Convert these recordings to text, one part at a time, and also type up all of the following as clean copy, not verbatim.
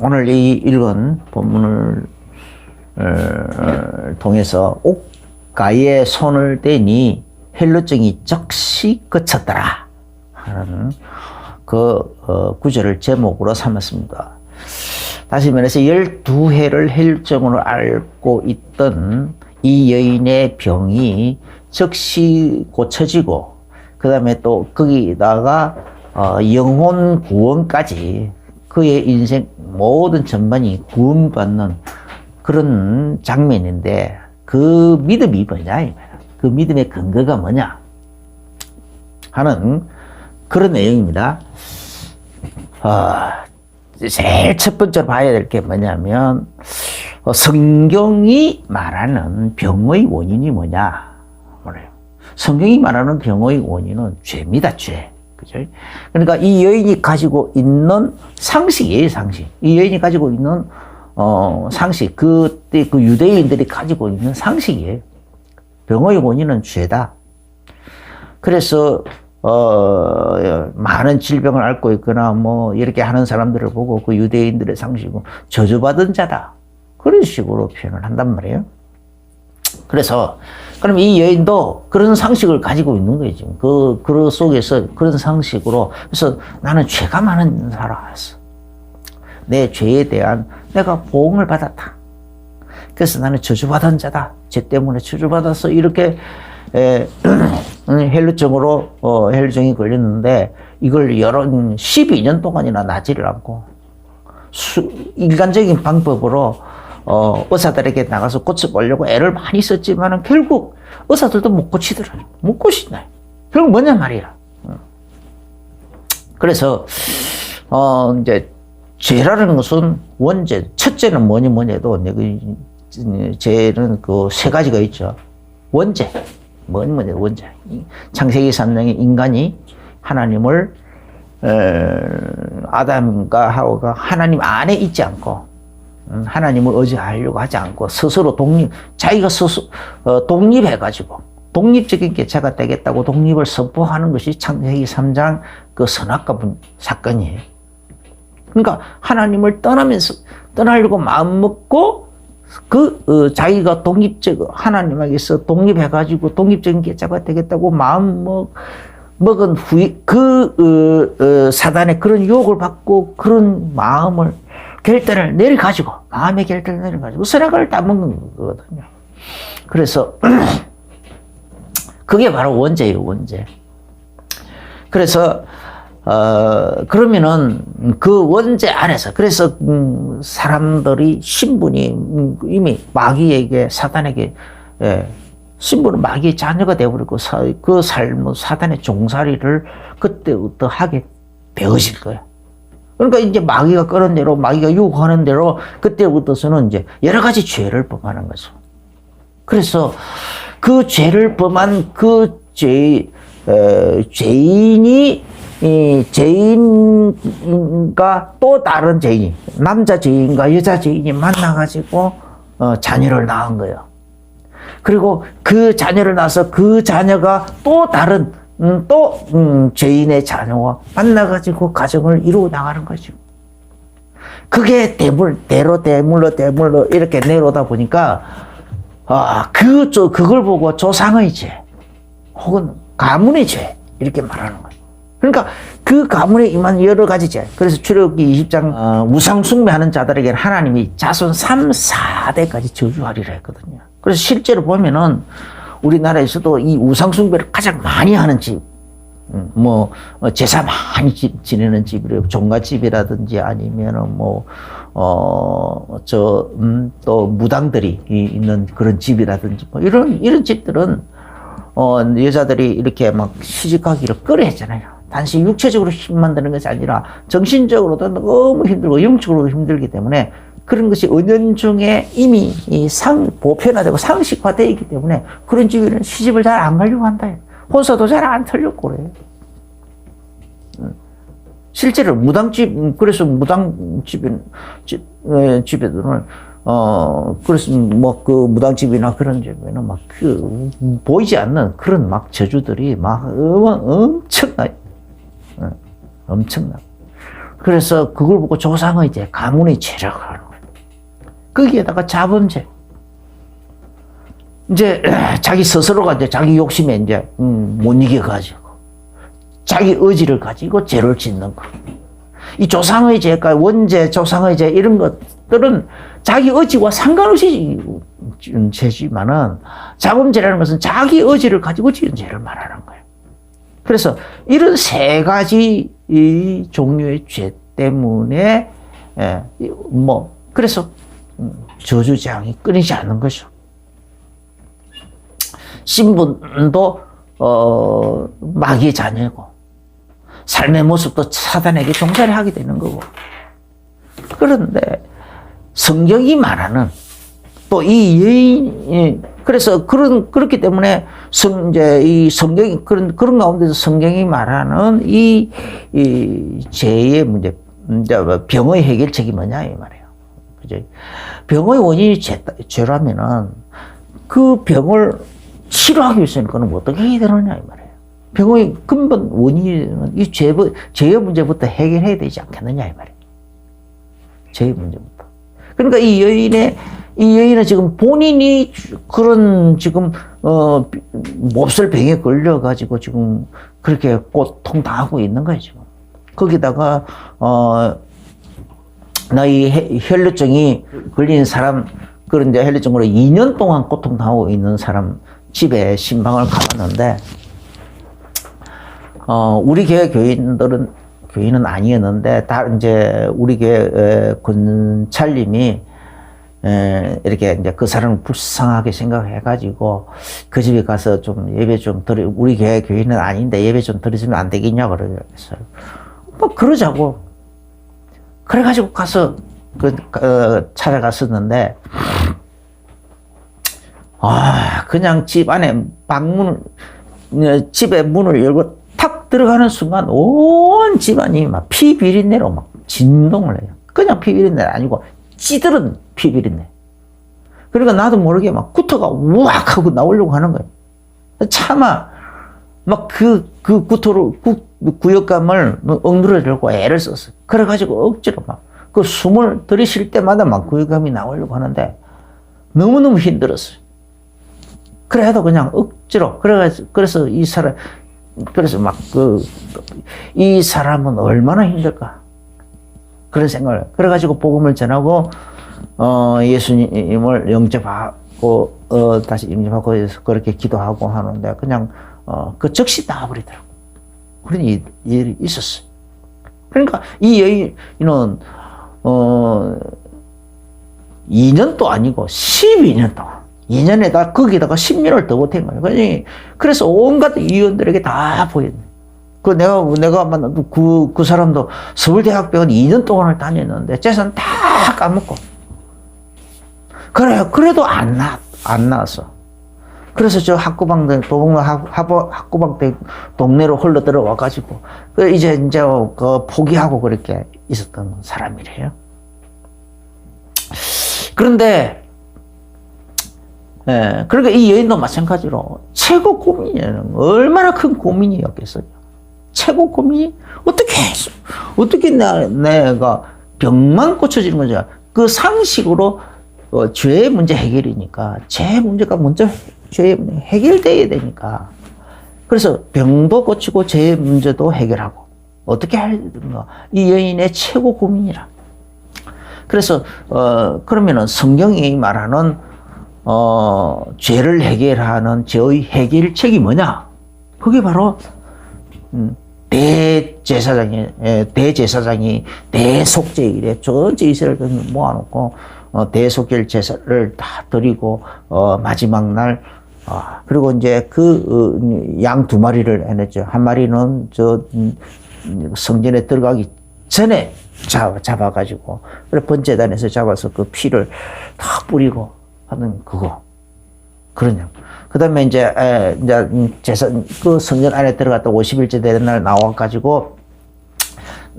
오늘 이 읽은 본문을 통해서 옥가에 손을 대니 헬루증이 즉시 그쳤더라 하는 그 구절을 제목으로 삼았습니다. 다시 말해서 12해를 헬루증으로 앓고 있던 이 여인의 병이 즉시 고쳐지고, 그 다음에 또 거기다가 영혼 구원까지, 그의 인생 모든 전반이 구원받는 그런 장면인데, 그 믿음이 뭐냐, 그 믿음의 근거가 뭐냐 하는 그런 내용입니다. 제일 첫 번째로 봐야 될 게 뭐냐면, 성경이 말하는 병의 원인이 뭐냐. 성경이 말하는 병의 원인은 죄입니다, 죄. 그죠? 그러니까 이 여인이 가지고 있는 상식이에요, 상식. 이 여인이 가지고 있는, 상식. 그때 그 유대인들이 가지고 있는 상식이에요. 병의 원인은 죄다. 그래서, 많은 질병을 앓고 있거나 뭐 이렇게 하는 사람들을 보고 그 유대인들의 상식은 저주받은 자다. 그런 식으로 표현을 한단 말이에요. 그래서 그럼 이 여인도 그런 상식을 가지고 있는 거예요, 지금. 그 속에서 그런 상식으로. 그래서 나는 죄가 많은 사람이었어. 내 죄에 대한 내가 보응을 받았다. 그래서 나는 저주받은 자다. 죄 때문에 저주받아서 이렇게 헬루증으로 헬루증이 걸렸는데, 이걸 12년 동안이나 나지를 않고 인간적인 방법으로 의사들에게 나가서 고쳐보려고 애를 많이 썼지만은 결국 의사들도 못 고치더라. 못 고친다. 결국 뭐냐 말이야. 그래서 이제 죄라는 것은 원죄. 첫째는 뭐니 해도 죄는 그 세 가지가 있죠. 원죄. 뭐니 원죄. 창세기 3장에 인간이 하나님을 아담과 하와가 하나님 안에 있지 않고 하나님을 의지하려고 하지 않고 스스로 자기가 스스로 독립해가지고 독립적인 개체가 되겠다고 독립을 선포하는 것이 창세기 3장 그 선악과 사건이에요. 그러니까 하나님을 떠나려고 마음먹고 자기가 하나님에게서 독립해가지고 독립적인 개체가 되겠다고 먹은 후에 사단의 그런 유혹을 받고 그런 마음의 결단을 내려가지고 선악과를 따먹는 거거든요. 그래서 그게 바로 원죄예요, 원죄. 그래서 그러면은 그 원죄 안에서, 그래서 사람들이 신분이 이미 마귀에게, 사단에게, 신분은 마귀의 자녀가 되어버리고 그 삶은 사단의 종살이를 그때부터 하게 되어질 거예요. 그러니까 이제 마귀가 끄는 대로, 마귀가 유혹하는 대로 그때부터서는 이제 여러 가지 죄를 범하는 거죠. 그래서 그 죄를 범한 그 죄인과 또 다른 죄인, 남자 죄인과 여자 죄인이 만나가지고 자녀를 낳은 거예요. 그리고 그 자녀를 낳아서 그 자녀가 또 다른 죄인의 자녀와 만나가지고 가정을 이루어 나가는 거죠. 그게 대물로 이렇게 내려오다 보니까, 그걸 보고 조상의 죄, 혹은 가문의 죄, 이렇게 말하는 거예요. 그러니까 그 가문에 임한 여러 가지 죄. 그래서 출애굽기 20장, 우상 숭배하는 자들에게는 하나님이 자손 3, 4대까지 저주하리라 했거든요. 그래서 실제로 보면은 우리나라에서도 이 우상 숭배를 가장 많이 하는 집, 제사 많이 지내는 집이래요. 종갓집이라든지 아니면은 또 무당들이 있는 그런 집이라든지 이런 집들은 여자들이 이렇게 막 시집가기를 꺼려했잖아요. 단지 육체적으로 힘만 드는 것이 아니라 정신적으로도 너무 힘들고 영적으로도 힘들기 때문에 그런 것이 은연중에 이미 보편화되고 상식화되어 있기 때문에 그런 집에는 시집을 잘 안 가려고 한다. 혼사도 잘 안 털려고 그래요. 실제로 그래서 집에들은 그래서 그 무당집이나 그런 집에는 보이지 않는 그런 저주들이 엄청나요. 엄청나. 그래서 그걸 보고 조상의 죄, 가문의 죄라고 하는 거예요. 거기에다가 자범죄. 이제 자기 스스로가 이제 자기 욕심에 이제 못 이겨가지고 자기 의지를 가지고 죄를 짓는 거. 이 조상의 죄가 원죄, 조상의 죄 이런 것들은 자기 의지와 상관없이 지은 죄지만은 자범죄라는 것은 자기 의지를 가지고 지은 죄를 말하는 거예요. 그래서 이런 세 가지 이 종류의 죄 때문에 그래서 저주재앙이 끊이지 않는 거죠. 신분도 마귀의 자녀고 삶의 모습도 사단에게 종살이 하게 되는 거고. 그런데 성경이 말하는 또 이 여인이 그래서 그렇기 때문에 이제 이 성경이 그런 가운데서 성경이 말하는 이 죄의 문제, 병의 해결책이 뭐냐 이 말이에요. 그죠? 병의 원인이 죄라면은 그 병을 치료하기 위해서는 그는 어떻게 해야 되느냐 이 말이에요. 병의 근본 원인은 이 죄의 문제부터 해결해야 되지 않겠느냐 이 말이에요. 죄의 문제부터. 그러니까 이 여인은 지금 본인이 그런 지금 몹쓸 병에 걸려가지고 지금 그렇게 고통당하고 있는 거예요 지금. 거기다가 나이 혈류증이 걸린 사람, 그런 이제 혈류증으로 2년 동안 고통당하고 있는 사람 집에 신방을 가봤는데, 우리 교회 교인은 아니었는데, 이제 우리 교회 권찰님이 이렇게 이제 그 사람을 불쌍하게 생각해가지고 그 집에 가서 좀 예배 좀 우리 교회 교인은 아닌데 예배 좀 드리시면 안 되겠냐 그러겠어요. 그러자고. 그래가지고 가서 찾아갔었는데, 그냥 집 안에 집에 문을 열고 탁 들어가는 순간 온 집안이 막 피 비린내로 막 진동을 해요. 그냥 피 비린내 아니고 찌들은 피 비린내. 그러니까 나도 모르게 막 구토가 우악 하고 나오려고 하는 거예요. 차마 막 그 구역감을 억누르려고 애를 썼어요. 그래가지고 억지로 막 그 숨을 들이쉴 때마다 막 구역감이 나오려고 하는데 너무너무 힘들었어요. 그래도 그냥 억지로. 그래서 이 사람은 얼마나 힘들까. 그런 생각을. 그래가지고 복음을 전하고, 예수님을 영접하고, 다시 영접하고 해서 그렇게 기도하고 하는데, 그냥, 즉시 나와버리더라고. 그런 일이 있었어요. 그러니까 이 여인은, 2년도 아니고 12년 동안. 2년에다 거기다가 10년을 더 버틴 거예요. 그래서 온갖 의원들에게 다 보였네. 내가 만난 그 사람도 서울대학병원 2년 동안을 다녔는데 재산 다 까먹고. 그래도 안 나왔어. 그래서 저 학구방 동네로 흘러 들어와가지고, 이제 포기하고 그렇게 있었던 사람이래요. 그런데, 그러니까 이 여인도 마찬가지로 최고 고민이에요. 얼마나 큰 고민이었겠어요. 최고 고민이 어떻게 내가 병만 고쳐지는 거죠. 그 상식으로 죄의 문제 해결이니까 죄의 문제가 먼저 해결돼야 되니까. 그래서 병도 고치고 죄의 문제도 해결하고 어떻게 해야 되는가. 이 여인의 최고 고민이라. 그래서 그러면은 성경이 말하는 죄를 해결하는 죄의 해결책이 뭐냐? 그게 바로 대제사장이 대속죄일에 전체 이스라엘을 모아놓고 대속죄일 제사를 다 드리고 마지막 날 그리고 이제 양 2마리를 해냈죠. 한 마리는 성전에 들어가기 전에 잡아가지고 번제단에서 잡아서 그 피를 다 뿌리고 하는 그거. 그런 양. 그 다음에 이제 그 성전 안에 들어갔다 50일째 되는 날 나와가지고,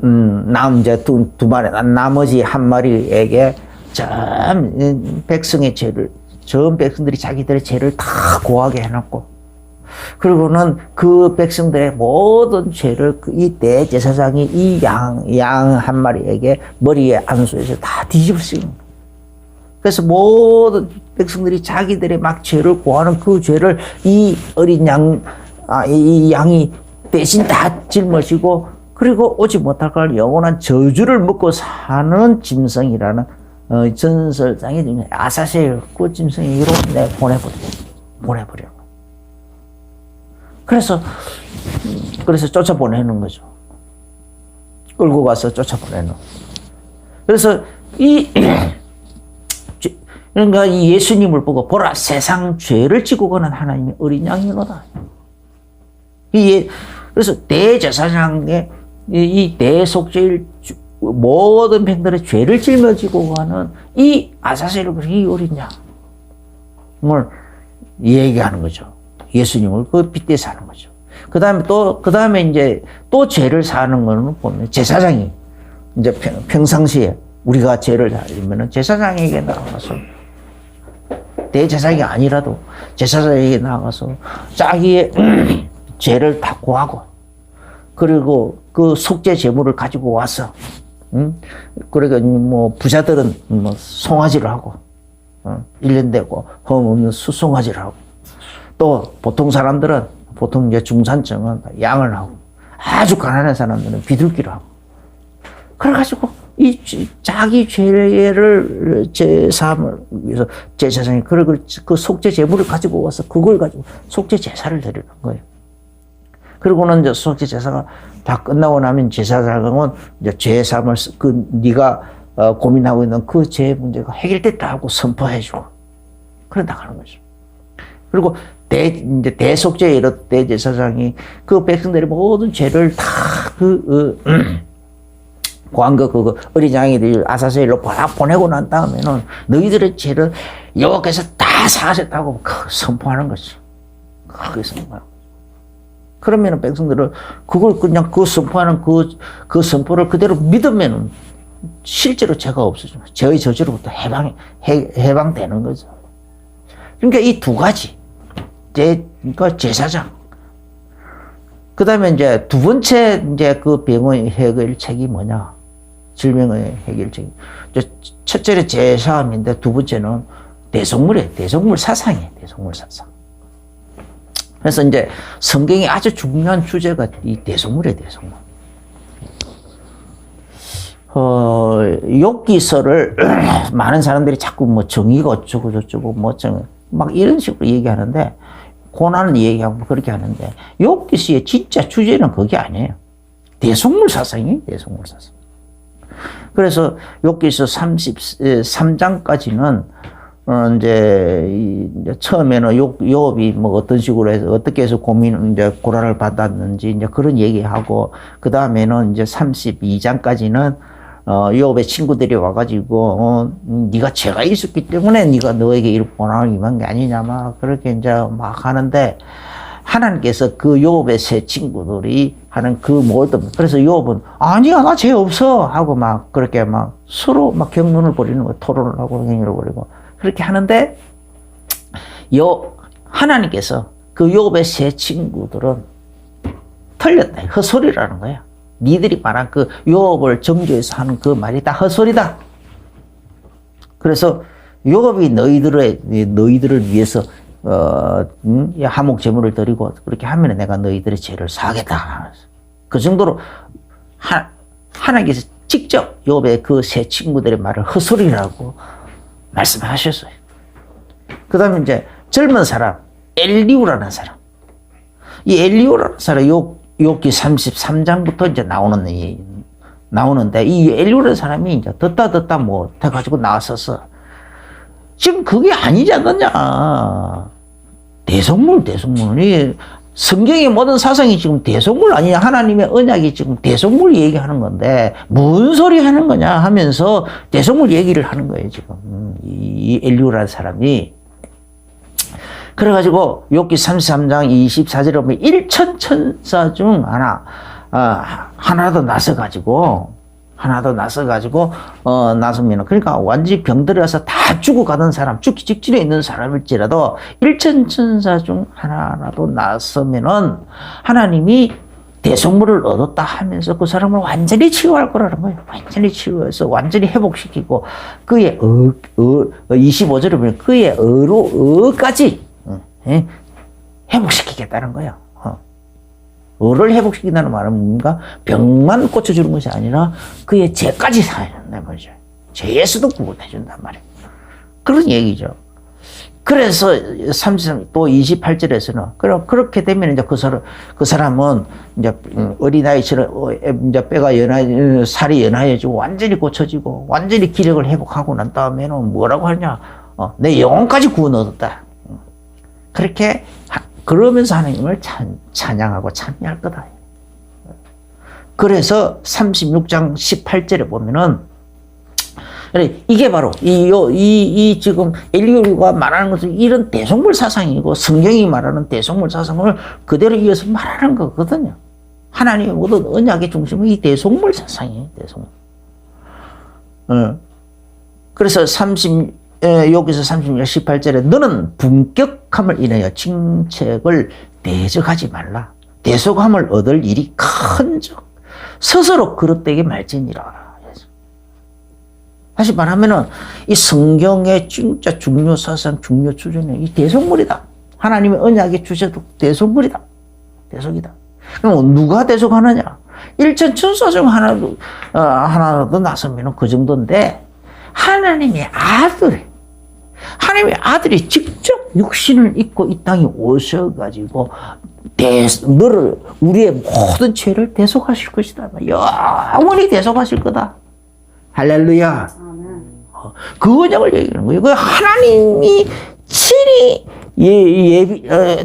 두 마리, 나머지 한 마리에게 전 백성들이 자기들의 죄를 다 고하게 해놨고, 그리고는 그 백성들의 모든 죄를 이 대제사장이 이 양 한 마리에게 머리에 안수해서 다 뒤집어쓰는 거예요. 그래서 모든 백성들이 자기들의 막 죄를 고하는 그 죄를 이 어린 이 양이 대신 다 짊어지고, 그리고 오지 못할 걸 영원한 저주를 먹고 사는 짐승이라는 전설상에 아사셀 그 짐승이로 보내버려. 그래서 쫓아보내는 거죠. 끌고 가서 쫓아보내는. 그래서 그러니까 이 예수님을 보고 보라 세상 죄를 지고 가는 하나님의 어린 양이로다. 그래서 대제사장의 이 대속죄일 모든 백들의 죄를 짊어지고 가는 이 아사셀을 이 어린 양을 얘기하는 거죠. 예수님을 그 빗대서 하는 거죠. 그 다음에 이제 또 죄를 사는 거는 보면 제사장이 이제 평상시에 우리가 죄를 살리면은 제사장에게 나가서 대제사장이 아니라도 제사장에게 나가서 자기의 죄를 다 고하고, 그리고 그 속죄 제물을 가지고 와서, 그러니까 뭐 부자들은 뭐 송아지를 하고, 1년 되고 흠 없는 수송아지를 하고, 또 보통 사람들은 보통 이제 중산층은 양을 하고, 아주 가난한 사람들은 비둘기를 하고, 그래가지고 이 자기 죄를 제사함을 위해서 제사장이 그 속죄 제물을 가지고 와서 그걸 가지고 속죄 제사를 드리는 거예요. 그리고는 이제 속죄 제사가 다 끝나고 나면 제사장은 이제 죄사함을 네가 고민하고 있는 그 죄 문제가 해결됐다 하고 선포해주고 그래 나가는 거죠. 그리고 이제 대속죄에 이르 대제사장이 그 백성들의 모든 죄를 다 고한 그 어린 양이들 아사셀로 보내고 난 다음에는 너희들의 죄를 여호와께서 다 사하셨다고 선포하는 거죠. 크게 선포하는 거죠. 그러면은 백성들은 그걸 그냥 그 선포하는 그 선포를 그대로 믿으면은 실제로 죄가 없어지고 죄의 저주로부터 해방되는 거죠. 그러니까 이 두 가지. 그러니까 제사장. 그 다음에 이제 두 번째 이제 그 병의 해결책이 뭐냐. 질병의 해결책이. 첫째는 제사함인데 두 번째는 대속물 사상이에요. 대속물 사상. 그래서 이제 성경이 아주 중요한 주제가 이 대속물이에요. 대속물. 욥기서를 많은 사람들이 자꾸 뭐 정의가 어쩌고 저쩌고 막 이런 식으로 얘기하는데, 고난을 얘기하고 그렇게 하는데, 욥기서의 진짜 주제는 그게 아니에요. 대속물 사상이에요. 대속물 사상. 그래서 욥기서 33장까지는 이제 처음에는 욥이 뭐 어떤 식으로 해서 어떻게 해서 이제 고난을 받았는지 이제 그런 얘기하고, 그 다음에는 이제 32장까지는 욥의 친구들이 와가지고 네가 죄가 있었기 때문에 네가 너에게 이런 고난을 임한 게 아니냐 막 그렇게 이제 막 하는데, 하나님께서 그 욥의 세 친구들이 하는 그 모든, 그래서 욥은 아니야 나 죄 없어 하고 막 그렇게 막 서로 막 경론을 벌이는 거예요. 토론을 하고 행위를 벌이고 그렇게 하는데, 하나님께서 그 욥의 세 친구들은 틀렸다. 헛소리라는 거야. 니들이 말한 그 욥을 정죄해서 하는 그 말이 다 헛소리다. 그래서 욥이 너희들을 위해서 하목 제물을 드리고 그렇게 하면 내가 너희들의 죄를 사하겠다. 그 정도로 하나님께서 직접 욥의 그 세 친구들의 말을 헛소리라고 말씀하셨어요. 그 다음에 이제 젊은 사람, 엘리우라는 사람. 이 엘리우라는 사람, 욥기 33장부터 이제 나오는데, 이 엘리우라는 사람이 이제 듣다 뭐 해가지고 나왔었어. 지금 그게 아니지 않느냐. 대속물이 성경의 모든 사상이 지금 대속물 아니냐. 하나님의 언약이 지금 대속물 얘기하는 건데 뭔 소리 하는 거냐 하면서 대속물 얘기를 하는 거예요 지금 이 엘리우라는 사람이. 그래가지고 욥기 33장 24절에 보면 1천 천사 중 하나라도 나서가지고 하나도 나서가지고, 나서면, 그러니까 완전히 병들어서 다 죽어가던 사람, 죽기 직전에 있는 사람일지라도 일천천사 중 하나라도 나서면은 하나님이 대속물을 얻었다 하면서 그 사람을 완전히 치유할 거라는 거예요. 완전히 치유해서 완전히 회복시키고 그의 25절에 보면 그의 의까지 회복시키겠다는 거예요. 의를 회복시킨다는 말은 뭔가 병만 고쳐주는 것이 아니라 그의 죄까지 사해준다는 거죠. 죄에서도 구원해준단 말이에요. 그런 얘기죠. 그래서 33, 또 28절에서는, 그렇게 되면 이제 그 사람은 이제 어린아이처럼 이제 뼈가 살이 연하여지고 완전히 고쳐지고 완전히 기력을 회복하고 난 다음에는 뭐라고 하냐. 내 영혼까지 구원 얻었다. 그렇게, 그러면서 하나님을 찬양하고 찬미할 거다. 그래서 36장 18절에 보면은 이게 바로 이 지금 엘리야가 말하는 것은 이런 대속물 사상이고 성경이 말하는 대속물 사상을 그대로 이어서 말하는 거거든요. 하나님의 모든 언약의 중심은 이 대속물 사상이에요. 대속물. 그래서 여기서 36장 18절에 너는 분격함을 인하여 징책을 대적하지 말라. 대속함을 얻을 일이 큰즉 스스로 그릇되게 말지니라. 다시 말하면은 이 성경의 진짜 중요 사상, 중요 주제는 이 대속물이다. 하나님의 언약의 주제도 대속물이다. 대속이다. 그럼 누가 대속하느냐? 일천천사 중 하나도 나서면은 그 정도인데 하나님의 아들이 직접 육신을 입고 이 땅에 오셔가지고 너를 우리의 모든 죄를 대속하실 것이다. 영원히 대속하실 거다. 할렐루야. 그 언약을 얘기하는 거예요. 그 하나님이 친히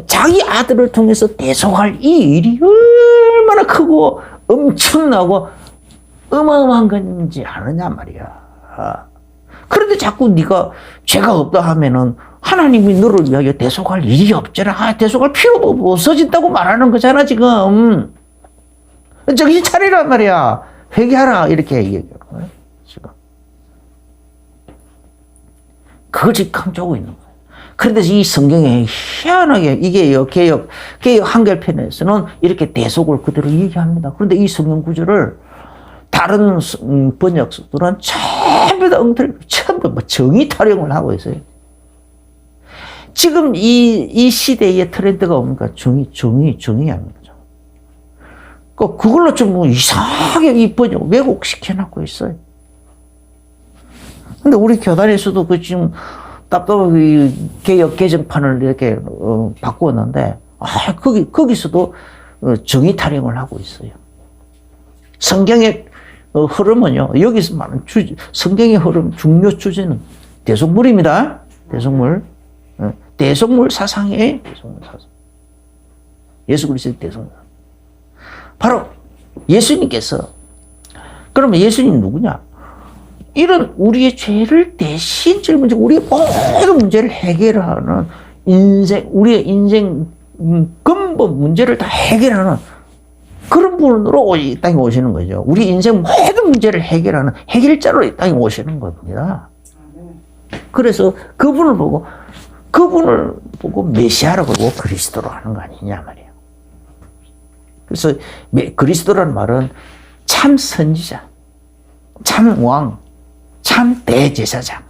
자기 아들을 통해서 대속할 이 일이 얼마나 크고 엄청나고 어마어마한 건지 아느냐 말이야. 그런데 자꾸 네가 죄가 없다 하면은 하나님이 너를 위하여 대속할 일이 없잖아. 대속할 필요도 없어진다고 말하는 거잖아 지금. 정신 차리란 말이야. 회개하라 이렇게 얘기해요. 지금. 그걸 지금 강조하고 있는 거예요. 그런데 이 성경에 희한하게 이게 개역 한글편에서는 이렇게 대속을 그대로 얘기합니다. 그런데 이 성경 구절을 다른 번역들은 전부 다 전부 정의 타령을 하고 있어요. 지금 이 시대의 트렌드가 뭡니까? 정의하는 거죠. 그걸로 좀 이상하게 이 번역 왜곡시켜놓고 있어요. 근데 우리 교단에서도 지금 답답하게 개역 개정판을 이렇게 바꾸었는데, 거기서도 정의 타령을 하고 있어요. 성경의 흐름은요, 여기서 말하는 성경의 흐름, 중요 주제는 대속물입니다. 대속물. 대속물 사상이에요. 대속물 사상. 예수 그리스도의 대속물. 바로 예수님께서, 그러면 예수님 누구냐? 이런 우리의 죄를 대신 짊어지고 우리의 모든 문제를 해결하는 우리의 인생 근본 문제를 다 해결하는 그런 분으로 이 땅에 오시는 거죠. 우리 인생 모든 문제를 해결하는 해결자로 이 땅에 오시는 겁니다. 그래서 그분을 보고 메시아라고 그러고 그리스도로 하는 거 아니냐 말이에요. 그래서 그리스도라는 말은 참 선지자, 참 왕, 참 대제사장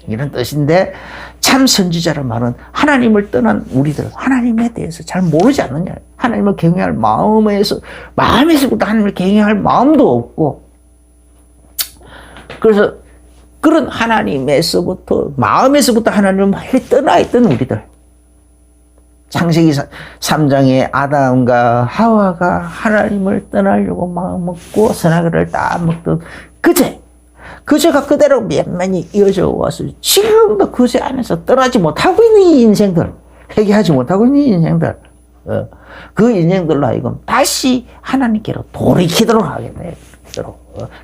이런 뜻인데, 참 선지자란 말은 하나님을 떠난 우리들, 하나님에 대해서 잘 모르지 않느냐. 하나님을 경외할 마음에서부터 하나님을 경외할 마음도 없고, 그래서 그런 마음에서부터 하나님을 멀리 떠나 있던 우리들. 창세기 3장에 아담과 하와가 하나님을 떠나려고 마음먹고 선악과를 다 먹던 그 죄가 그대로 면면히 이어져 와서 지금도 그 죄 안에서 떠나지 못하고 있는 이 인생들, 회개하지 못하고 있는 이 인생들, 그 인생들로 하여금 다시 하나님께로 돌이키도록 하게 돼요.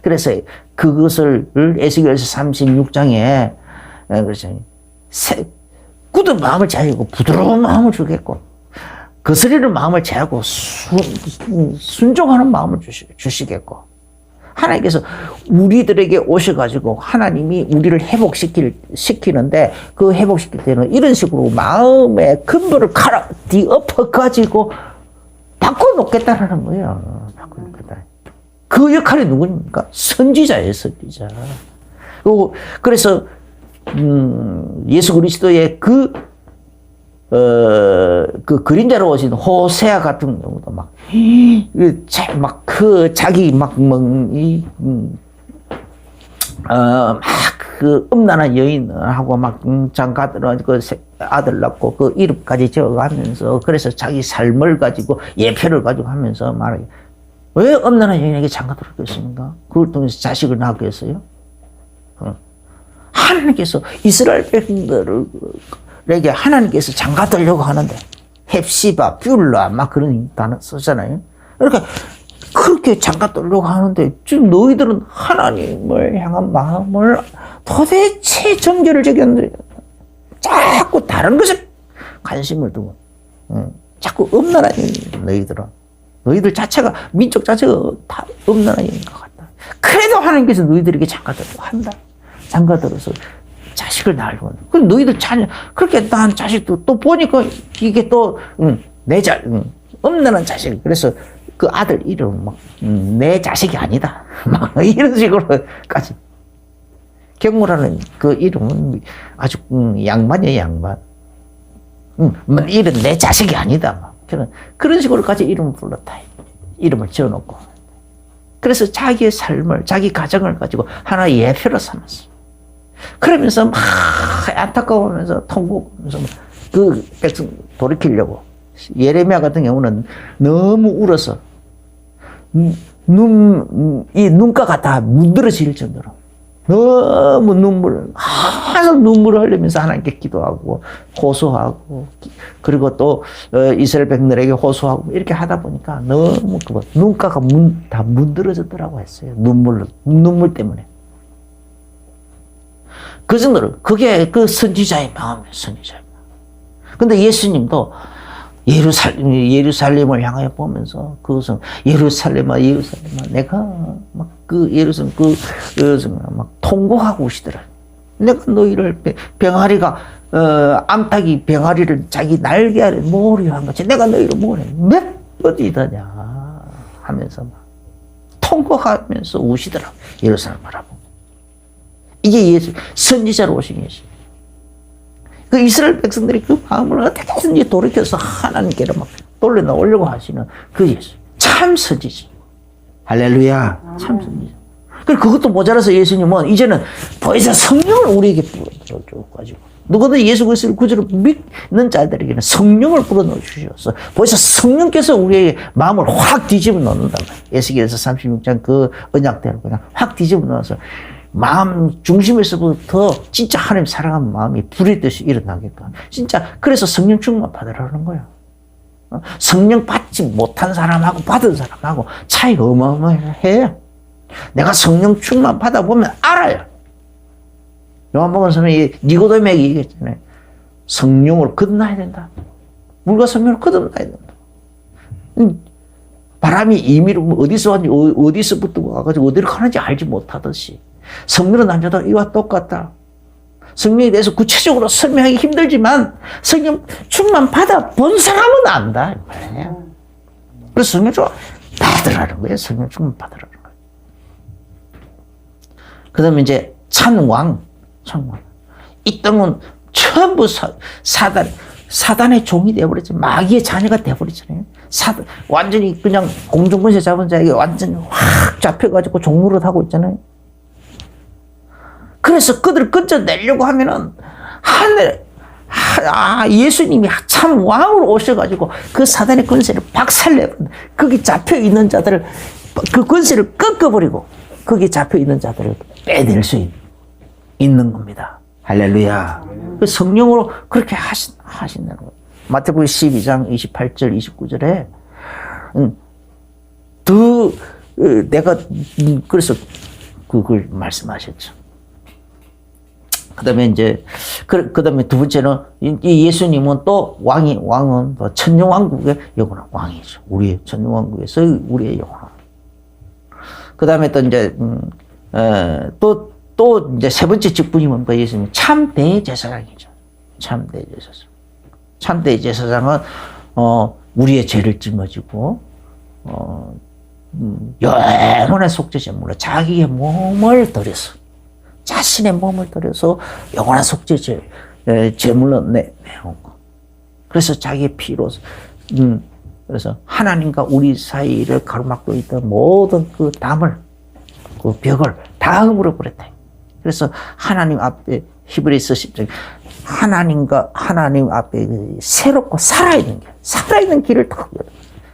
그래서 그것을 에스겔서 36장에 굳은 마음을 제하고 부드러운 마음을 주겠고, 거스리는 마음을 제하고 순종하는 마음을 주시겠고, 하나님께서 우리들에게 오셔가지고 하나님이 우리를 시키는데 그 회복시킬 때는 이런 식으로 마음의 근본을 뒤엎어가지고 바꿔놓겠다라는 거예요. 바꿔놓겠다. 그 역할이 누구입니까? 선지자예요, 선지자. 그래서 예수 그리스도의 그 그림자로 오신 호세아 같은 경우도 그 음란한 여인하고 장가들은 그 아들 낳고 그 이름까지 적어가면서 그래서 자기 삶을 가지고 예표를 가지고 하면서 말하기 왜 음란한 여인에게 장가들었겠습니까? 그걸 통해서 자식을 낳았겠어요? 하나님께서 이스라엘 백성들에게 하나님께서 장가들려고 하는데 헵시바, 뷸라 막 그런 단어 쓰잖아요. 그러니까 그렇게 장가들려고 하는데 지금 너희들은 하나님을 향한 마음을 도대체 정죄를 지켰는데 자꾸 다른 것에 관심을 두고 자꾸 음란한 여인 너희들 자체가 민족 자체가 다 음란한 여인 것 같다. 그래도 하나님께서 너희들에게 장가들려고 한다. 장가들어서 자식을 낳으려고 한다. 그럼 너희들 자녀 그렇게 낳은 자식도 또 보니까 이게 또 음란한 자식. 그래서 그 아들 이름 내 자식이 아니다. 막 이런 식으로까지. 경무라는 그 이름은 아주 양반이에요, 양반. 이름 내 자식이 아니다. 그런 식으로까지 이름을 불렀다. 이름을 지어놓고. 그래서 자기의 삶을, 자기 가정을 가지고 하나의 예표로 삼았어. 그러면서 막 안타까워하면서 통곡하면서 그 백성 돌이키려고. 예레미야 같은 경우는 너무 울어서 이 눈가가 다 문드러질 정도로 너무 항상 눈물을 흘리면서 하나님께 기도하고 호소하고 그리고 또 이스라엘 백성들에게 호소하고 이렇게 하다 보니까 너무 눈가가 다 문드러졌더라고 했어요. 눈물 때문에. 그 정도로 그게 그 선지자의 마음이에요. 선지자의 마음. 근데 예수님도 예루살렘을 향하여 보면서 그것은 예루살렘아 내가 막 그 예루살렘 막 통곡하고 오시더라. 내가 너희를 병아리가 암탉이 병아리를 자기 날개 아래 모으려 한 것이 내가 너희를 모으려 몇 번이더냐 하면서 막 통곡하면서 우시더라. 예루살렘 바라보고. 이게 예수 선지자로 오신 예수. 그 이스라엘 백성들이 그 마음을 어떻게든지 돌이켜서 하나님께로 막 돌려놓으려고 하시는 그 예수. 참 선지자. 할렐루야. 참 선지자. 그리고 그것도 모자라서 예수님은 이제는 더 이상 성령을 우리에게 불어넣어가지고 누구든 예수 그리스도를 구주로 믿는 자들에게는 성령을 불어넣어 주셔서 벌써 성령께서 우리의 마음을 확 뒤집어 놓는단 말이에요. 에스겔서 36장 그 언약대로 그냥 확 뒤집어 놓아서 마음 중심에서부터 진짜 하나님 사랑하는 마음이 불이 듯이 일어나게끔 진짜 그래서 성령 충만 받으라는 거야. 성령 받지 못한 사람하고 받은 사람하고 차이가 어마어마해요. 내가 성령 충만 받아보면 알아요. 요한복음 선생님이 니고데모에게 얘기했잖아요. 성령으로 거듭나야 된다. 물과 성령으로 거듭나야 된다. 바람이 임의로 어디서 왔는지 어디서부터 와가지고 어디로 가는지 알지 못하듯이 성령은 남자도 이와 똑같다. 성령에 대해서 구체적으로 설명하기 힘들지만 성령 충만 받아본 사람은 안다. 그래서 성령 충만 받으라는 거예요. 성령 충만 받으라는 거예요. 그 다음에 이제 찬왕. 이 땅은 전부 사단의 종이 되어버렸죠. 마귀의 자녀가 되어버렸잖아요. 완전히 그냥 공중권세 잡은 자에게 완전히 확 잡혀가지고 종노릇 하고 있잖아요. 그래서 그들을 끊어내려고 하면은 예수님이 참 왕으로 오셔가지고 그 사단의 권세를 박살내버린다. 거기 잡혀있는 자들을 그 권세를 꺾어버리고 거기 잡혀있는 자들을 빼낼 수 있는 겁니다. 할렐루야. 그 성령으로 그렇게 하신다는 거예요. 마태복음 12장 28절 29절에 내가 그래서 그걸 말씀하셨죠. 그 다음에 이제, 그 다음에 두 번째는, 이 예수님은 또 왕은 또 천년왕국의 영원한 왕이죠. 우리의 천년왕국에서 우리의 영원한. 그 다음에 또 이제, 또 이제 세 번째 직분이 뭔가 예수님 참 대제사장이죠. 참 대제사장. 참 대제사장은, 우리의 죄를 짊어지고, 영원한 속죄제물로 자기의 몸을 들여서, 자신의 몸을 들여서 영원한 속죄제물로 내온 거. 그래서 자기의 피로, 그래서 하나님과 우리 사이를 가로막고 있던 모든 그 담을, 그 벽을 다 허물어버렸다. 그래서 하나님 앞에, 히브리서 10장, 하나님 앞에 새롭고 살아있는 길을 딱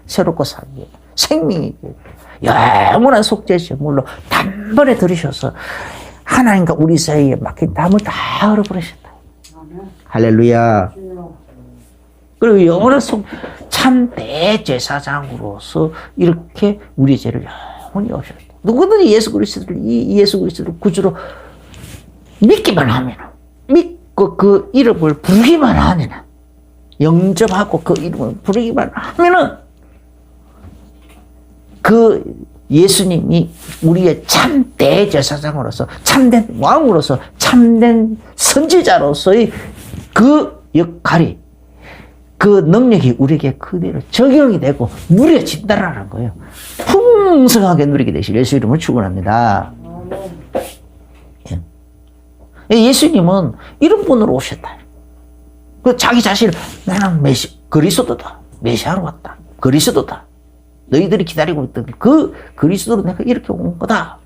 새롭고 살게 생명이고 영원한 속죄제물로 단번에 들으셔서 하나님과 우리 사이에 막힌 담을 다 흘려버리셨다. 할렐루야. 그리고 영원한 참 대제사장으로서 이렇게 우리의 죄를 영원히 오셨다. 누구든지 예수 그리스도를 구주로 믿기만 하면, 믿고 그 이름을 부르기만 하면, 영접하고 그 이름을 부르기만 하면은 그 예수님이 우리의 참 대제사장으로서, 참된 왕으로서, 참된 선지자로서의 그 역할이, 그 능력이 우리에게 그대로 적용이 되고 누려진다라는 거예요. 풍성하게 누리게 되실 예수 이름을 축원합니다. 예수님은 이런 분으로 오셨다. 그 자기 자신을 나는 그리스도다. 메시아로 왔다. 그리스도다. 너희들이 기다리고 있던 그 그리스도로 내가 이렇게 온 거다.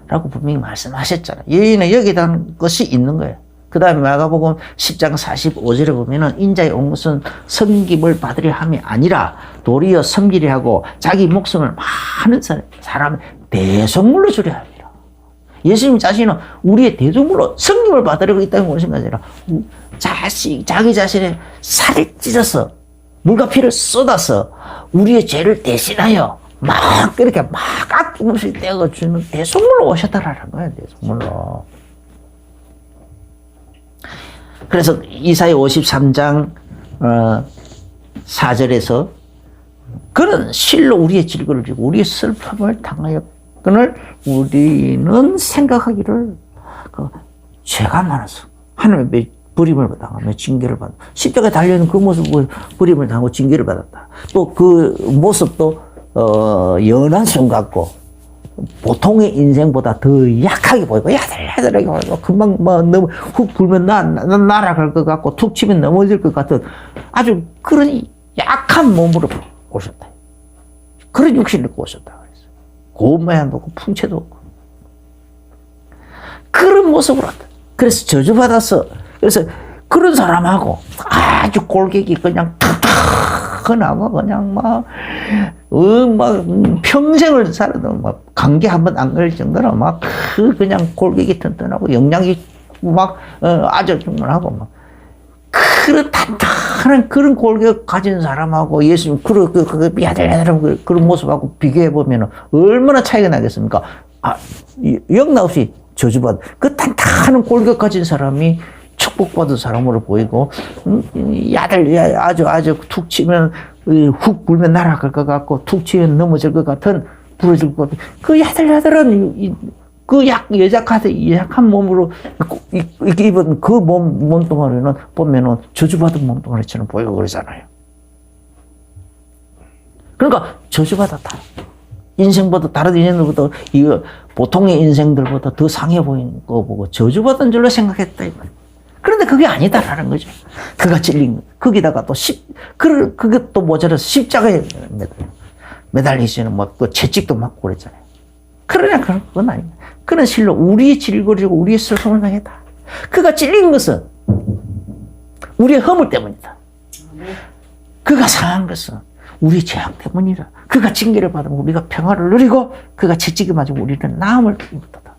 라고 분명히 말씀하셨잖아요. 여기는 여기에 대한 것이 있는 거예요. 그 다음에 마가복음 10장 45절에 보면은 인자의 온 것은 섬김을 받으려 함이 아니라 도리어 섬기려 하고 자기 목숨을 많은 사람의 대속물로 주려 합니다. 예수님 자신은 우리의 대속물로 섬김을 받으려고 이 땅에 오신 것이 아니라 자기 자신의 살을 찢어서 물과 피를 쏟아서 우리의 죄를 대신하여 막 그렇게 막 아낌없이 떼어주는 대속물로 오셨다라는 거예요. 대속물로. 그래서 이사야 53장 4절에서 그런 실로 우리의 질거를 지고 우리의 슬픔을 당하였거늘 우리는 생각하기를 죄가 많아서 하나님의 버림을 당하며 징계를 받아 십자가에 달려있는 그 모습을 버림을 당하고 징계를 받았다. 또 그 모습도 연한 손 같고 보통의 인생보다 더 약하게 보이고 야들야들하게 보이고 금방 너무 훅 불면 날아갈 것 같고 툭 치면 넘어질 것 같은 아주 그런 약한 몸으로 오셨다. 그런 육신을 입고 오셨다. 고운 모양도 없고 풍채도 없고 그런 모습으로 왔다. 그래서 저주받아서 그래서 그런 사람하고 아주 골격이 그냥 탁탁하고 그냥 막 평생을 살아도 막 감기 한번 안 걸릴 정도로 막 그냥 골격이 튼튼하고 영양이 막 아주 충분하고 막 그런 탄탄한 그런 골격 가진 사람하고 예수님 그 야들야들한 그런 모습하고 비교해 보면 얼마나 차이가 나겠습니까? 영나 없이 저주받은 그 탄탄한 골격 가진 사람이 축복받은 사람으로 보이고 아주 툭 치면 훅 불면 날아갈 것 같고 툭 치면 넘어질 것 같은 부러질 것 같은 그 야들야들한 그 약한 몸으로 입은 그 몸뚱아리는 보면은 저주받은 몸뚱아리처럼 보이고 그러잖아요. 그러니까 저주받았다. 인생보다 다른 인생들보다 보통의 인생들보다 더 상해 보이는 거 보고 저주받은 줄로 생각했다. 그런데 그게 아니다라는 거죠. 그가 찔린 거. 거기다가 또 그게 또 모자라서 십자가에 매달리시는 그 채찍도 맞고 그랬잖아요. 그러나 그건 아닙니다. 그는 실로 우리의 질거리고 우리의 슬픔을 당했다. 그가 찔린 것은 우리의 허물 때문이다. 그가 상한 것은 우리의 죄악 때문이다. 그가 징계를 받으면 우리가 평화를 누리고 그가 채찍에 맞으면 우리는 나음을 입었다.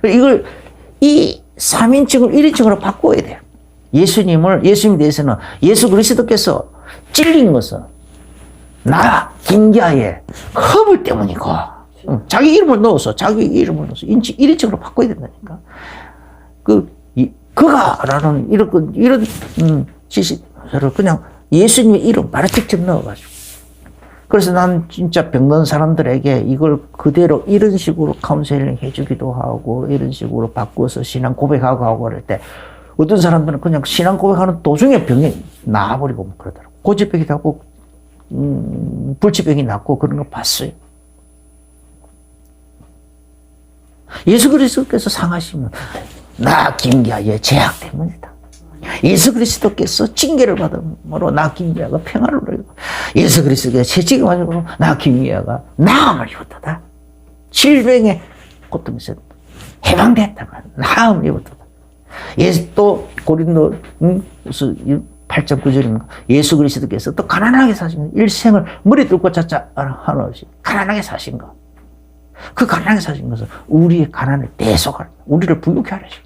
이걸 이 3인칭을 1인칭으로 바꿔야 돼요. 예수님에 대해서는 예수 그리스도께서 찔린 것은 김기아의 허물 때문이고 자기 이름을 넣어서 1인칭으로 바꿔야 된다니까. 그가라는 이런 지시를 그냥 예수님의 이름 바로 직접 넣어가지고 그래서 난 진짜 병든 사람들에게 이걸 그대로 이런 식으로 카운셀링 해주기도 하고 이런 식으로 바꿔서 신앙 고백하고 하고 그럴 때 어떤 사람들은 그냥 신앙 고백하는 도중에 병이 나아버리고 뭐 그러더라고. 고지병이 나고 불치병이 낫고 그런 거 봤어요. 예수 그리스도께서 상하시면 나 김기아의 죄악 때문이다. 예수 그리스도께서 징계를 받음으로 나 김기아가 평안을 누리고 예수 그리스도께서 채찍을 맞음으로 나 김기아가 나음을 입었다. 질병의 고통에서 해방됐다면 나음을 입었다. 예수 또 고린도 8.9절입니다. 예수 그리스도께서 또 가난하게 사신 거, 일생을 머리 뚫고 자자 하나 없이 가난하게 사신 거. 그 가난하게 사신 것은 우리의 가난을 대속하는, 우리를 부유케 하시는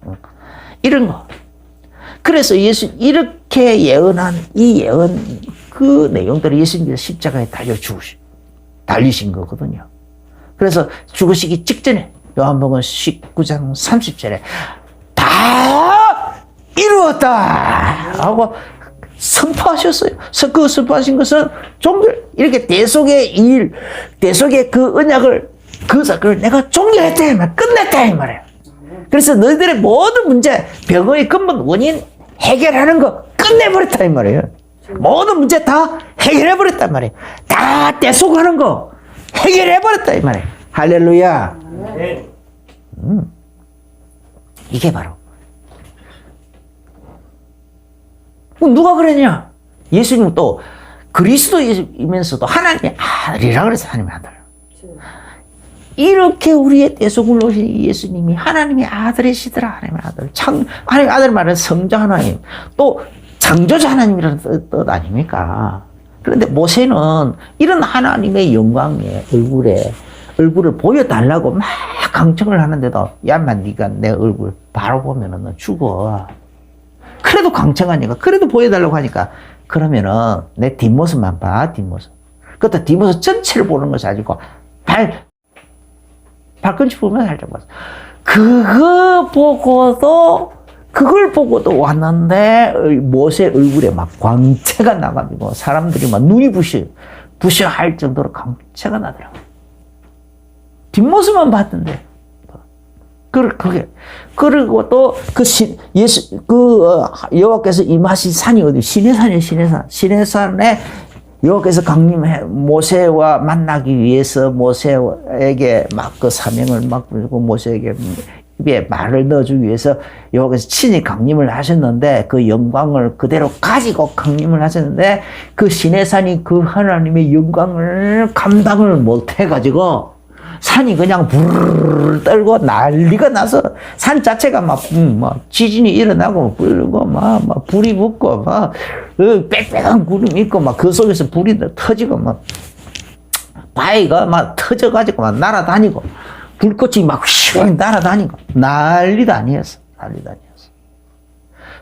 거. 이런 거. 그래서 예수 이렇게 예언한 이 예언 그 내용들을 예수님께서 십자가에 달리신 거거든요. 그래서 죽으시기 직전에 요한복음 19장 30절에 다 이루었다 하고 선포하셨어요. 그 선포하신 것은 종결, 이렇게 대속의 일, 대속의 그 언약을, 그 사건을 내가 종결했다 이 말, 끝냈다 이 말이에요. 그래서 너희들의 모든 문제, 병의 근본 원인 해결하는 거 끝내버렸다 이 말이에요. 모든 문제 다 해결해버렸단 말이에요. 다 대속하는 거 해결해버렸다 이 말이에요. 할렐루야. 이게 바로 누가 그랬냐? 예수님은 또 그리스도이면서도 하나님의 아들이라 그래서 하나님의 아들. 이렇게 우리의 대속을 오신 예수님이 하나님의 아들이시더라. 하나님의 아들. 하나님의 아들 말은 성자 하나님. 또 창조자 하나님이라는 뜻 아닙니까? 그런데 모세는 이런 하나님의 영광의 얼굴을 보여달라고 막 강청을 하는데도 야만 네가 내 얼굴 바로 보면은 너 죽어. 그래도 강청하니까, 그래도 보여달라고 하니까, 그러면은 내 뒷모습만 봐, 뒷모습. 그것도 뒷모습 전체를 보는 것이 아니고, 발꿈치 보면 살짝 봤어. 그걸 보고도 왔는데, 모세 얼굴에 막 광채가 나가지고, 사람들이 막 눈이 부셔 할 정도로 광채가 나더라고. 뒷모습만 봤던데. 그리고 또 여호와께서 임하신 산이 어디? 시내산이에요, 시내산. 시내산에 여호와께서 강림해 모세와 만나기 위해서 모세에게 막 그 사명을 막 부르고 모세에게 입에 말을 넣어주기 위해서 여호와께서 친히 강림을 하셨는데 그 영광을 그대로 가지고 강림을 하셨는데 그 시내산이 그 하나님의 영광을 감당을 못 해가지고 산이 그냥 부르르 떨고 난리가 나서 산 자체가 막 지진이 일어나고 불고 막 불이 붙고 막 빽빽한 구름이 있고 막 그 속에서 불이 터지고 막 바위가 막 터져가지고 막 날아다니고 불꽃이 막 휙 날아다니고 난리도 아니었어.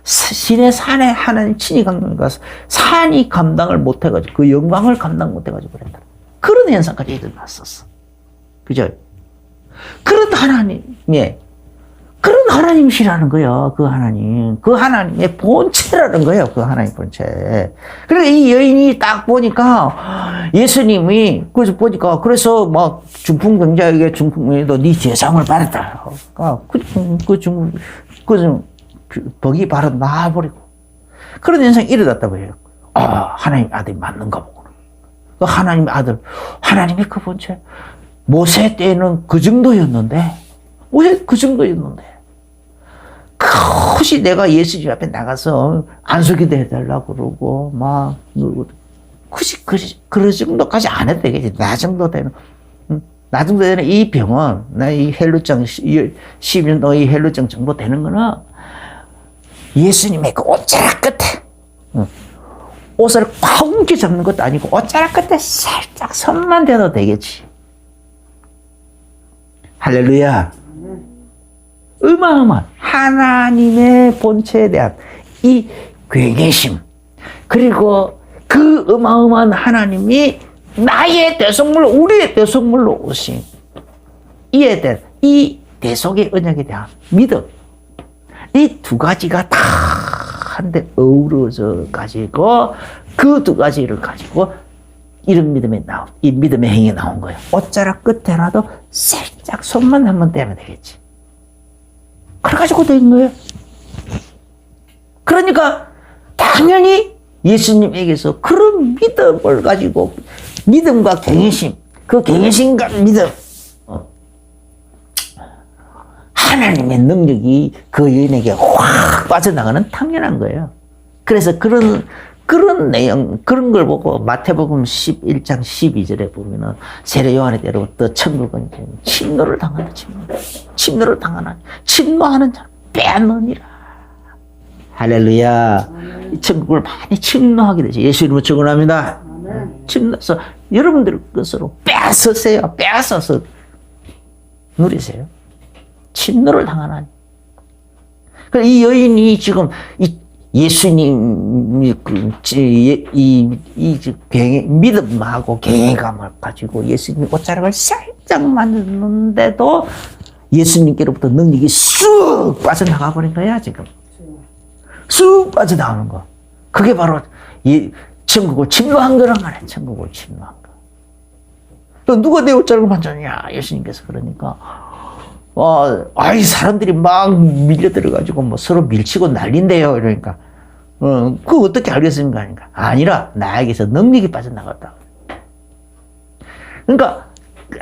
신의 산에 하나님 친히 강림을 가서 산이 감당을 못 해가지고 그 영광을 감당 못 해가지고 그랬다. 그런 현상까지 일어났었어. 그죠? 그런 하나님이시라는 거예요. 그 하나님의 본체라는 거예요. 그 하나님 본체. 그러니까 이 여인이 딱 보니까 예수님이 그래서 막 중풍병자에게 중풍병자도 네 재상을 받았다. 덕이 바로 나와버리고 그런 현상이 일어났다고 해요. 하나님 아들이 맞는가 보구나. 그 하나님의 아들, 하나님의 그 본체. 모세 때는 그 정도였는데, 혹시 내가 예수님 앞에 나가서 안수기도 해달라고 그러고, 혹시 그런 정도까지 안 해도 되겠지. 나 정도 되는 이 병은, 나 이 헬루증, 10년 이 헬루증 정도 되는 거는 예수님의 그 옷자락 끝에, 옷을 꽉 움켜 잡는 것도 아니고, 옷자락 끝에 살짝 손만 대도 되겠지. 할렐루야. 어마어마한 하나님의 본체에 대한 이 괴계심, 그리고 그 어마어마한 하나님이 나의 대속물로, 우리의 대속물로 오신 이에 대한 이 대속의 언약에 대한 믿음, 이 두 가지가 다 한데 어우러져 가지고 그 두 가지를 가지고 이런 이 믿음의 행위 나온 거예요. 옷자락 끝에라도 살짝 손만 한번 떼면 되겠지. 그래가지고 된 거예요. 그러니까 당연히 예수님에게서 그런 믿음을 가지고 믿음과 경외심, 그 경외심과 믿음, 하나님의 능력이 그 여인에게 확 빠져나가는 당연한 거예요. 그래서 그런 내용, 그런 걸 보고 마태복음 11장 12절에 보면은 세례 요한의 때로부터 천국은 침노를 당하는 침노를 당하는 침노하는 자 빼앗느니라. 할렐루야. 이 천국을 많이 침노하게 되죠. 예수 이름으로 축원합니다. 침노해서 여러분들 것으로 빼앗으세요. 빼앗아서 누리세요. 침노를 당하는. 이 여인이 지금 예수님이 믿음하고 경외감을 가지고 예수님이 옷자락을 살짝 만졌는데도 예수님께로부터 능력이 쑥 빠져나가 버린 거야, 지금. 쑥 빠져나오는 거. 그게 바로 천국을 침노한 거란 말이야, 천국을 침노한 거. 누가 내 옷자락을 만졌냐, 예수님께서 그러니까. 이 사람들이 막 밀려 들어가지고 서로 밀치고 난린데요. 이러니까, 그거 어떻게 알겠습니까? 하니까, 아니라 나에게서 능력이 빠져나갔다. 그러니까,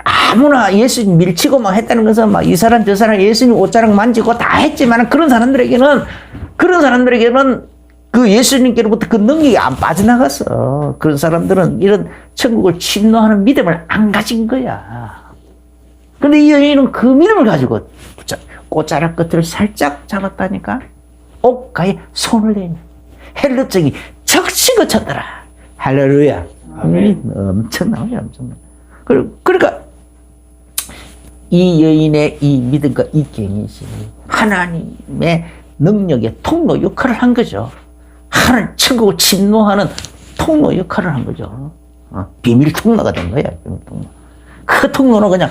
아무나 예수님 밀치고 막 했다는 것은 막 이 사람 저 사람 예수님 옷자락 만지고 다 했지만 그런 사람들에게는 그 예수님께로부터 그 능력이 안 빠져나갔어. 그런 사람들은 이런 천국을 침노하는 믿음을 안 가진 거야. 근데 이 여인은 그 믿음을 가지고 꽃자락 끝을 살짝 잡았다니까. 옷가에 손을 대니 헬루증이 적시 그쳤더라. 할렐루야. 엄청나요, 엄청나. 그러니까 이 여인의 이 믿음과 이 경외심이 하나님의 능력의 통로 역할을 한 거죠. 하나님 천국을 침노하는 통로 역할을 한 거죠. 비밀 통로가 된 거야. 비밀 통로. 그 통로는 그냥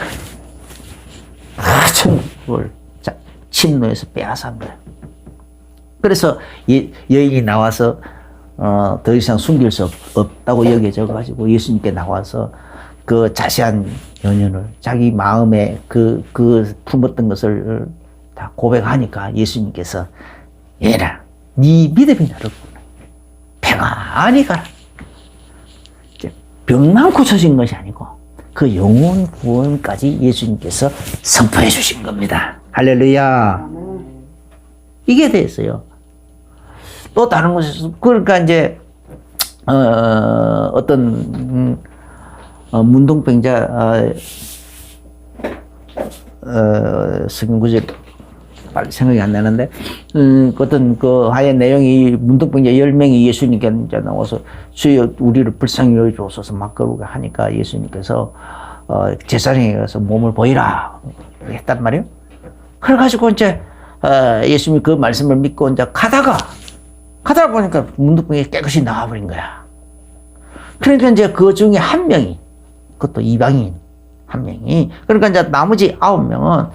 천국을 침노해서 빼앗은 거야. 그래서 여인이 나와서 더 이상 숨길 수 없다고 여겨져 가지고 예수님께 나와서 그 자세한 연연을 자기 마음에 그 품었던 것을 다 고백하니까 예수님께서 얘라, 네 믿음이 너를 평안히 가라. 병만 고쳐진 것이 아니고 그 영혼 구원까지 예수님께서 선포해 주신 겁니다. 할렐루야. 이게 됐어요. 또 다른 곳에서 그러니까 이제 어떤 문둥병자 성경 구절 빨리 생각이 안 나는데 어떤 그 하의 내용이 문둥병자 10명이 예수님께 이제 나와서 주여 우리를 불쌍히 여겨주옵소서 막 그러고 하니까 예수님께서 제사장에 가서 몸을 보이라 했단 말이에요. 그래가지고 이제 예수님이 그 말씀을 믿고 이제 가다가 보니까 문둥병이 깨끗이 나와버린 거야. 그러니까 이제 그 중에 한 명이, 그것도 이방인 한 명이, 그러니까 이제 나머지 9명은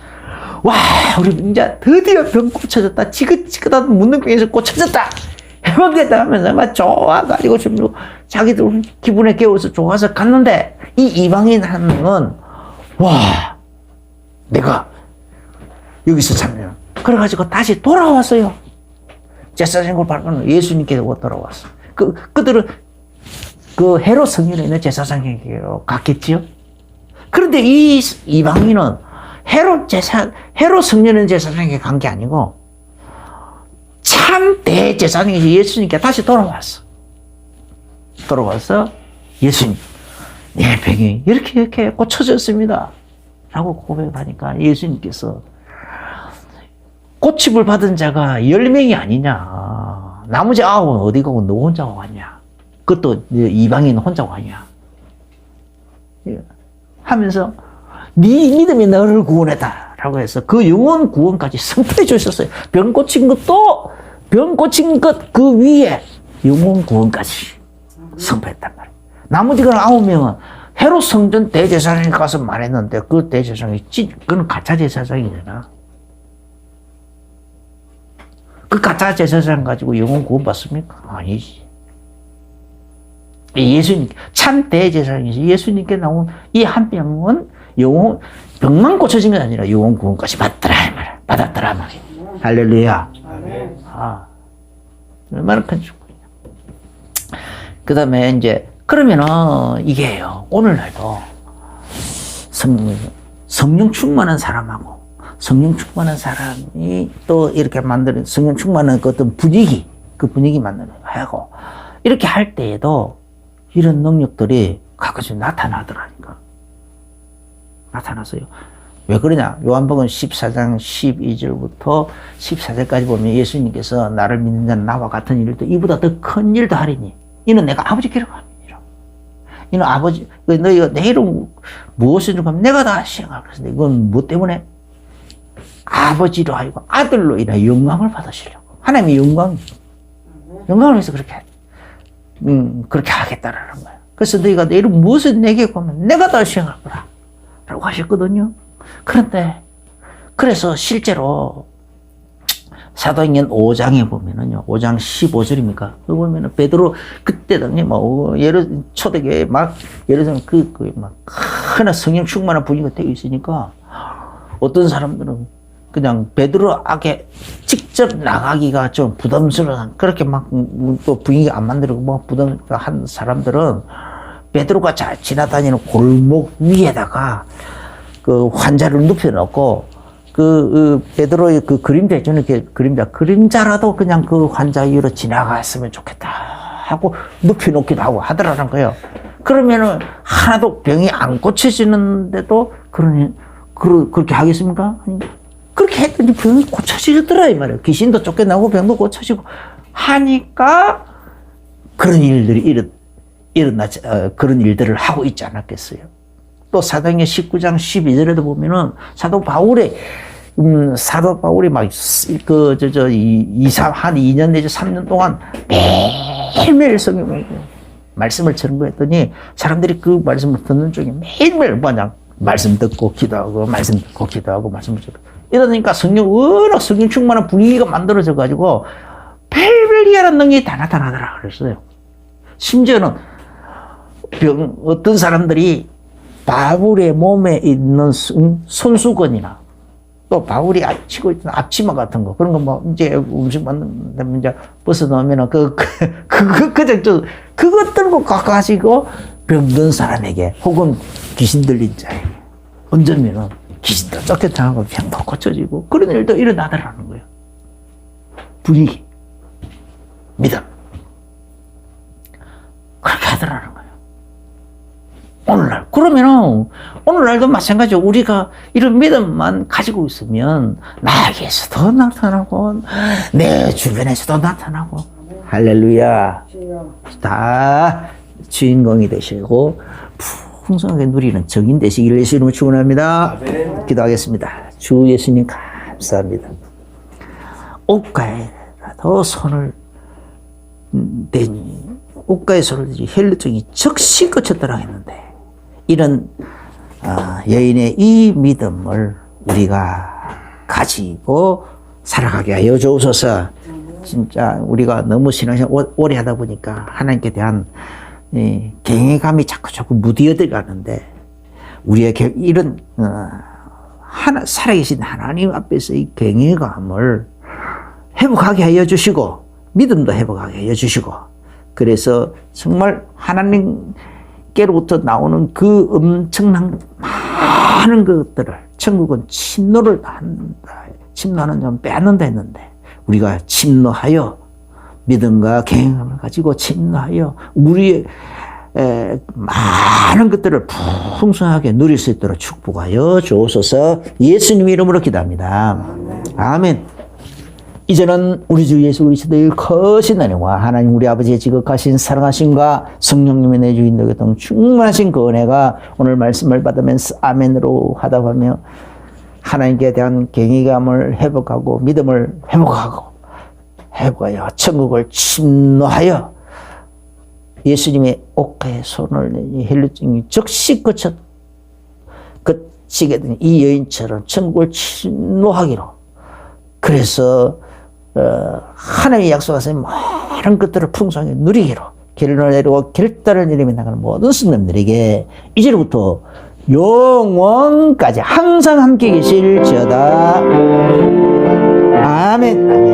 와, 우리 이제 드디어 병 고쳐졌다. 지긋지긋한 문둥병에서 고쳐졌다. 해방됐다 하면서 막 좋아가지고 좀 자기들 기분에 깨워서 좋아서 갔는데 이 이방인 한 명은 와, 내가 여기서 참여. 그래가지고 다시 돌아왔어요. 제사장을 밟고는 예수님께로 돌아왔어. 그들은 그 헤롯 성전에 있는 제사장에게로 갔겠지요. 그런데 이 이방인은 헤롯 성전에 있는 제사장에게 간 게 아니고 참 대제사장이 예수님께 다시 돌아왔어. 돌아와서 예수님, 내 병이 이렇게 고쳐졌습니다. 라고 고백하니까 예수님께서 고침을 받은 자가 10명이 아니냐. 나머지 9은 어디 가고 너 혼자 왔냐. 그것도 이방인 혼자 왔냐. 하면서 네 믿음이 너를 구원했다. 라고 해서 그 영혼 구원까지 선포해 주셨어요. 병 고친 것 그 위에 영혼 구원까지 선포했단 말이에요. 나머지 그 9명은 헤롯 성전 대제사장에 가서 말했는데 그 대제사장이 그건 가짜 제사장이잖아. 그 가짜 제사장 가지고 영혼 구원 받습니까? 아니지. 예수님, 참 대제사장이시 예수님께 나온 이 한 병은 영혼, 병만 고쳐진 게 아니라 영혼 구원까지 받더라, 이 말이야. 받았더라, 말이야. 할렐루야. 아, 얼마나 큰 축복이야. 그 다음에 이제, 그러면은 이게요. 오늘날도 성령 충만한 사람하고 성령 충만한 사람이 또 이렇게 만드는 성령 충만한 그 어떤 분위기, 그 분위기 만드는 하고 이렇게 할 때에도 이런 능력들이 가끔씩 나타나더라니까. 나타났어요. 왜 그러냐? 요한복음 14장 12절부터 14절까지 보면 예수님께서 나를 믿는 자는 나와 같은 일도 이보다 더 큰 일도 하리니 이는 내가 아버지께로 갑니다. 이는 아버지, 너희가 내 이름 무엇을 좀 하면 내가 다 시행할 것인데 이건 뭐 때문에? 아버지로 하여금 아들로 인해 영광을 받으시려고. 하나님의 영광을 위해서 그렇게 하겠다라는 거예요. 그래서 너희가 내 이름 무엇을 내게 구하면 내가 다 시행할 거라. 라고 하셨거든요. 그런데, 그래서 실제로 사도행전 5장에 보면은요, 5장 15절입니까? 그 보면은 베드로 그때 당시 초대교회 예를 들면 큰 성령 충만한 분위기가 되어 있으니까 어떤 사람들은 그냥 베드로 앞에 직접 나가기가 좀 부담스러운, 그렇게 또 분위기 안 만들고 부담한 사람들은 베드로가 잘 지나다니는 골목 위에다가 그 환자를 눕혀놓고 베드로의 그 그림자 있잖아요. 그림자라도 그냥 그 환자 위로 지나갔으면 좋겠다 하고 눕혀놓기도 하고 하더라는 거예요. 그러면은 하나도 병이 안 고쳐지는데도 그렇게 하겠습니까? 그렇게 했더니 병이 고쳐지더라 이 말이에요. 귀신도 쫓겨나고 병도 고쳐지고 하니까 그런 일들이 그런 일들을 하고 있지 않았겠어요. 또 사도행전 19장 12절에도 보면은 사도 바울이 막 한 2년 내지 3년 동안 매일매일 성경 말씀을 전거했더니 사람들이 그 말씀을 듣는 중에 매일매일 그냥 말씀 듣고 기도하고 말씀 듣고 기도하고 말씀을 듣고 이러니까 워낙 성령 충만한 분위기가 만들어져 가지고 별별이라는 능력이 다 나타나더라 그랬어요. 심지어는 어떤 사람들이 바울의 몸에 있는 손수건이나 또 바울이 치고 있던 앞치마 같은 거 그런 거 이제 음식 만드면 이제 벗어 놓으면은 그거 들고 가가지고 병든 사람에게 혹은 귀신 들린 자에게 얹으면은 귀신도 쫓겨나고 병도 고쳐지고 그런 일도 일어나더라는 거예요. 분위기, 믿음. 그렇게 하더라는 거예요. 오늘날도 마찬가지로 우리가 이런 믿음만 가지고 있으면 나에게서도 나타나고 내 주변에서도 나타나고 할렐루야. 다 주인공이 되시고 풍성하게 누리는 정인 되시기를 예수님으로 축원합니다. 기도하겠습니다. 주 예수님 감사합니다. 옷가에라도 손을 대니 옷가에 손을 대니 혈루증이 즉시 그쳤더라 했는데 이런 여인의 이 믿음을 우리가 가지고 살아가게 하여 주옵소서. 진짜 우리가 너무 신앙생활 오래 하다 보니까 하나님께 대한 경외감이 자꾸 무디어들 가는데 우리의 이런 살아계신 하나님 앞에서 이 경외감을 회복하게 하여 주시고 믿음도 회복하게 하여 주시고 그래서 정말 하나님께로부터 나오는 그 엄청난 많은 것들을 천국은 침노를 한다. 침노하는 자는 빼앗는다 했는데 우리가 침노하여 믿음과 경외감을 가지고 침노하여 우리의 많은 것들을 풍성하게 누릴 수 있도록 축복하여 주옵소서. 예수님 이름으로 기도합니다. 아멘. 이제는 우리 주 예수 그리스도의 크신 은혜와 하나님 우리 아버지의 지극하신 사랑하심과 성령님의 내주인덕의 등 충만하신 그 은혜가 오늘 말씀을 받으면서 아멘으로 하다 보면 하나님께 대한 경외감을 회복하고 믿음을 회복하여 천국을 침노하여 예수님의 옷가에 손을 내니 혈루증이 즉시 그치게 된 이 여인처럼 천국을 침노하기로 그래서 하나님이 약속하신 많은 것들을 풍성하게 누리기로 결론을 내리고 결단을 내리며 나가는 모든 성도님들에게 이제부터 영원까지 항상 함께 계실지어다. 아멘.